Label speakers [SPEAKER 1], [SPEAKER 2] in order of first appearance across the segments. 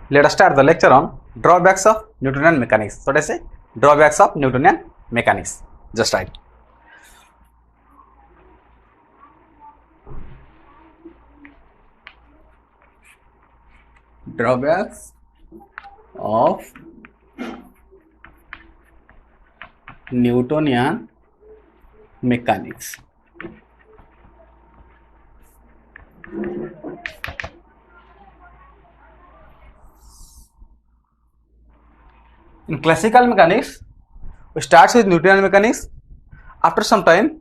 [SPEAKER 1] Let us start the lecture on drawbacks of Newtonian mechanics. So, let us say drawbacks of Newtonian mechanics. Just write. Drawbacks of Newtonian mechanics. In classical mechanics, we start with Newtonian mechanics. After some time,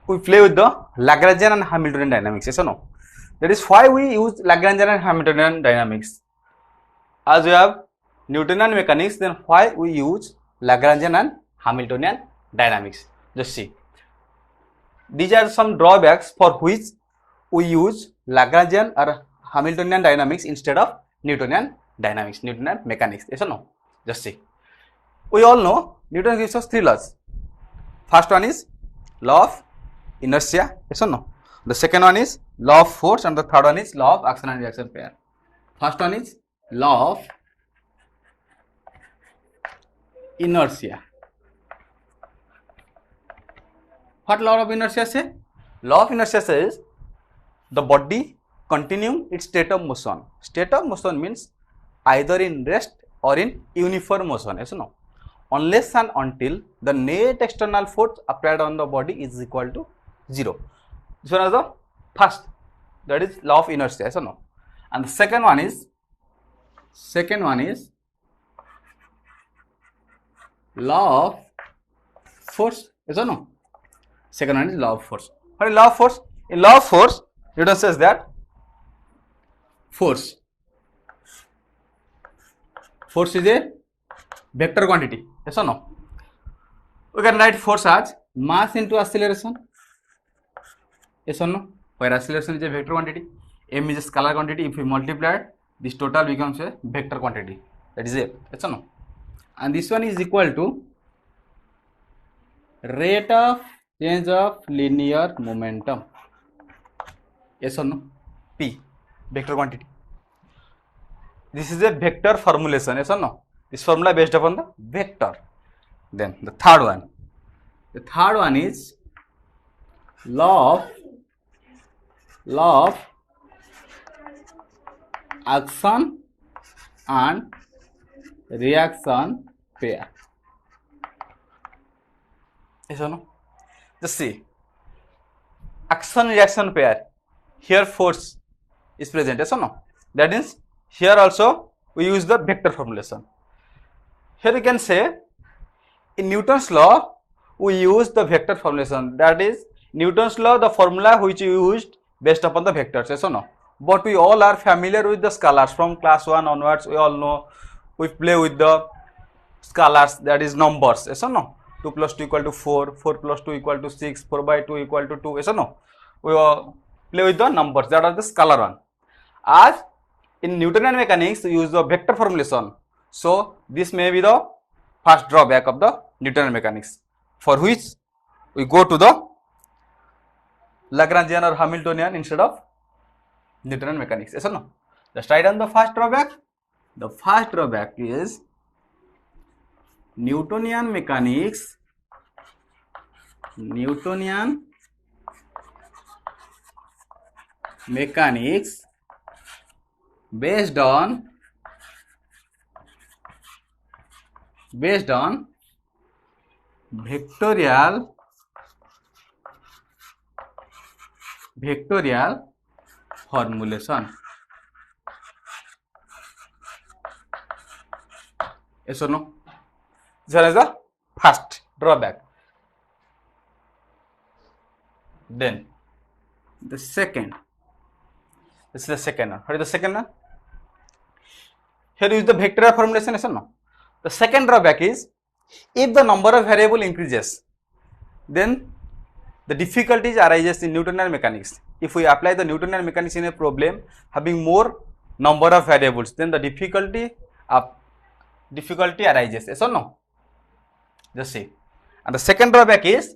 [SPEAKER 1] we play with the Lagrangian and Hamiltonian dynamics. Yes or no? That is why we use Lagrangian and Hamiltonian dynamics. As we have Newtonian mechanics, then why we use Lagrangian and Hamiltonian dynamics? Just see. These are some drawbacks for which we use Lagrangian or Hamiltonian dynamics instead of Newtonian dynamics, Newtonian mechanics. Yes or no? Just see. We all know Newton gives us three laws. First one is law of inertia. Yes or no? The second one is law of force, and the third one is law of action and reaction pair. First one is law of inertia. What law of inertia says? Law of inertia says the body continuing its state of motion. State of motion means either in rest or in uniform motion. Yes or no? Unless and until the net external force applied on the body is equal to 0. This one is the first, that is law of inertia. Yes or no? And the second one is law of force. Yes or no? Second one is law of force. What is law of force? In law of force, Newton says that force is a vector quantity. Yes or no? We can write force as mass into acceleration. Yes or no? Where acceleration is a vector quantity, m is a scalar quantity. If we multiply it, this total becomes a vector quantity. That is a. Yes or no? And this one is equal to rate of change of linear momentum. Yes or no? P, vector quantity. This is a vector formulation. Yes or no? This formula based upon the vector. Then the third one is law of action and reaction pair. Yes or no? Just see. Action reaction pair. Here force is present. Yes or no? That means here also we use the vector formulation. Here you can say in Newton's law we use the vector formulation. That is Newton's law, the formula which we used based upon the vectors. Yes or no? But we all are familiar with the scalars from class 1 onwards. We all know we play with the scalars, that is numbers. Yes or no? 2 plus 2 equal to 4, 4 plus 2 equal to 6, 4 by 2 equal to 2. Yes or no? We play with the numbers, that are the scalar one. As in Newtonian mechanics, we use the vector formulation. So this may be the first drawback of the Newtonian mechanics, for which we go to the Lagrangian or Hamiltonian instead of Newtonian mechanics. Yes or no? Just write down the first drawback. The first drawback is Newtonian mechanics based on vectorial formulation. Yes or no? This is the first drawback. Then the second. This is the second one. What is the second one? Here is the vectorial formulation. Yes or no? The second drawback is if the number of variable increases, then the difficulties arises in Newtonian mechanics. If we apply the Newtonian mechanics in a problem having more number of variables, then the difficulty arises. Yes or no? Just see. And the second drawback is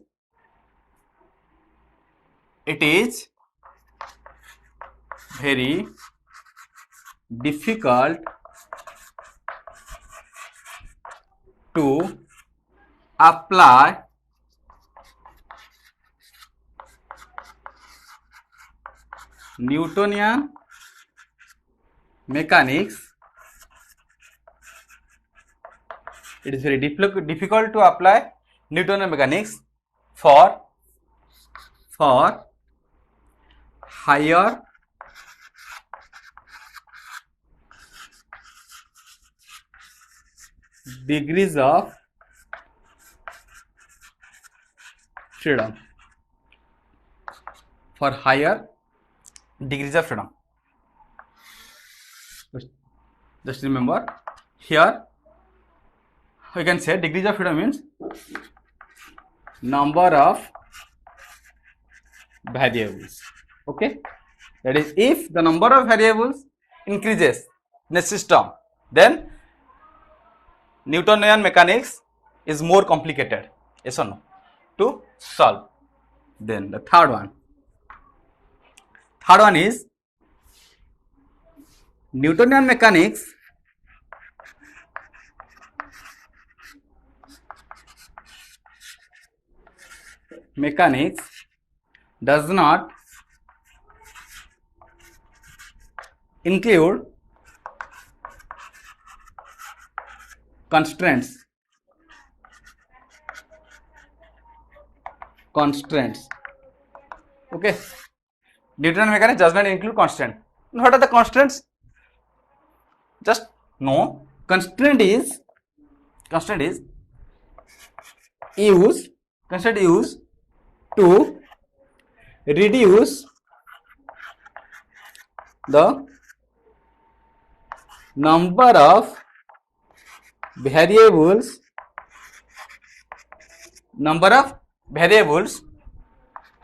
[SPEAKER 1] it is very difficult to apply Newtonian mechanics. It is very difficult to apply Newtonian mechanics for higher degrees of freedom. For higher degrees of freedom. Just remember here we can say degrees of freedom means number of variables. Okay, that is, if the number of variables increases in a system, then Newtonian mechanics is more complicated, yes or no, to solve. Then the third one is Newtonian mechanics does not include constraints. Okay, Newtonian mechanics does not include constant. What are the constraints? Just know constraint is used to reduce the number of variables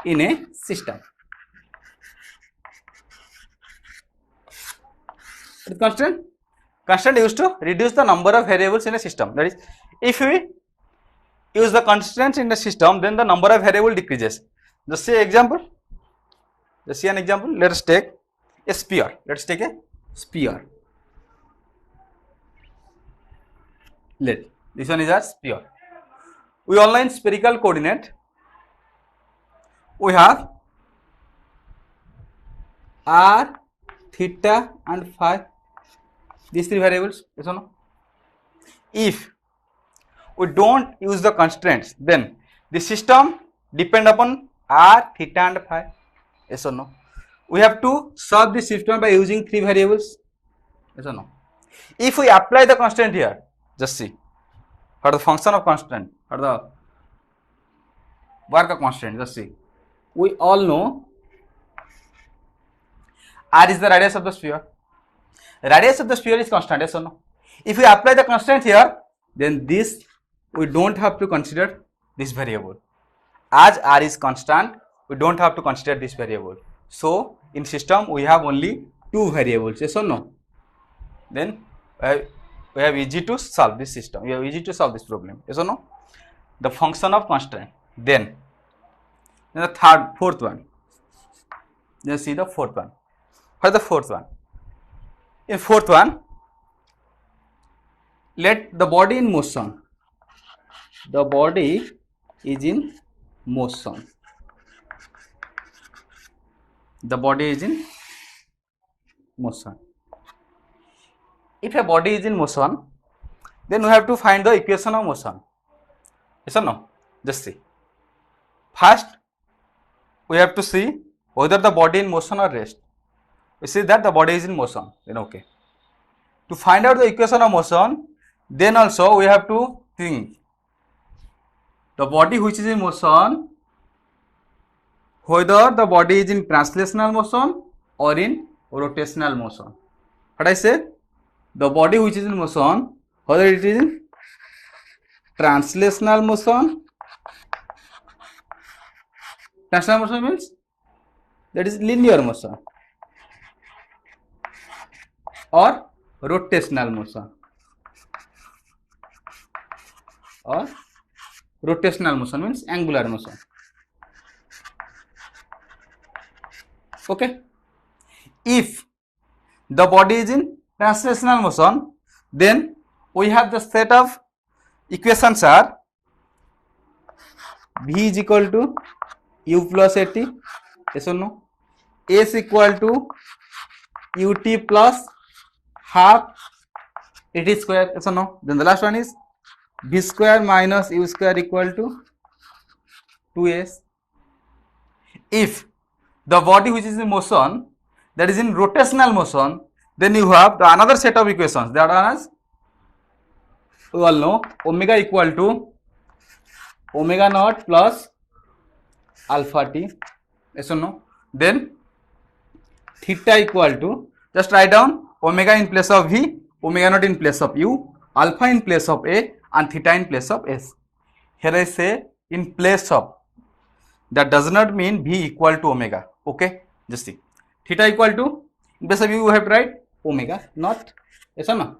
[SPEAKER 1] in a system. Constant used to reduce the number of variables in a system. That is, if we use the constraints in the system, then the number of variable decreases. Just see example. Just see an example. Let us take a sphere. Let's take a sphere. This one is a sphere. We all know in spherical coordinate we have r, theta and phi. These three variables, yes or no? If we don't use the constraints, then the system depend upon r, theta and phi, yes or no? We have to solve the system by using three variables, yes or no? If we apply the constraint here, just see, for the function of constant, for the work of constant, just see, we all know r is the radius of the sphere. Radius of the sphere is constant, yes or no? If we apply the constant here, then this we don't have to consider this variable. As r is constant, we don't have to consider this variable. So in system we have only two variables, yes or no? Then we have easy to solve this system. We have easy to solve this problem, yes or no? The function of constant. Then the fourth one. Let's see the fourth one. What is the fourth one? In fourth one, let the body in motion. The body is in motion. The body is in motion. If a body is in motion, then we have to find the equation of motion. Yes or no? Just see. First, we have to see whether the body in motion or rest. We see that the body is in motion, then okay. To find out the equation of motion, then also we have to think the body which is in motion, whether the body is in translational motion or in rotational motion. What I said? The body which is in motion, whether it is in translational motion. Translational motion means that is linear motion, or rotational motion, or rotational motion means angular motion. Okay. If the body is in translational motion, then we have the set of equations are v is equal to u plus at, yes or no, s equal to ut plus half at square, yes or no, then the last one is v square minus u square equal to 2s. If the body which is in motion, that is in rotational motion, then you have the another set of equations that are as we all know, omega equal to omega naught plus alpha t, yes or no, then theta equal to, just write down omega in place of v, omega naught in place of u, alpha in place of a and theta in place of s. Here I say in place of, that does not mean v equal to omega, okay, just see, theta equal to, in place of u, you have to write omega naught, yes or no,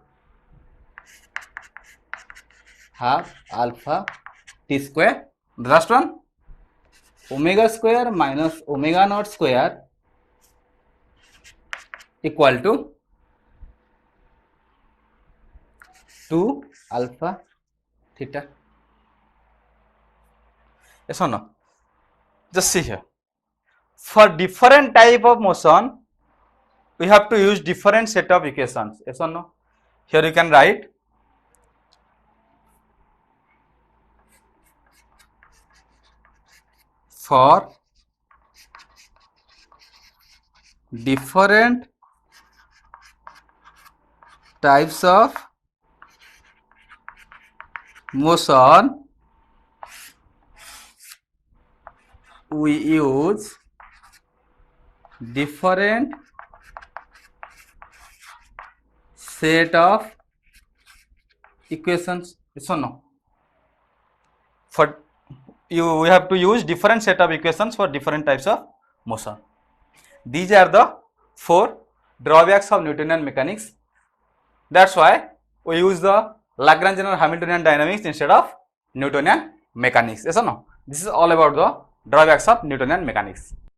[SPEAKER 1] half alpha t square, the last one omega square minus omega naught square equal to 2 alpha theta, yes or no. Just see here, for different type of motion we have to use different set of equations, yes or no. Here you can write for different types of motion we use different set of equations, yes or no. For you, we have to use different set of equations for different types of motion. These are the 4 drawbacks of Newtonian mechanics. That's why we use the Lagrangian or Hamiltonian dynamics instead of Newtonian mechanics, yes or no. This is all about the drawbacks of Newtonian mechanics.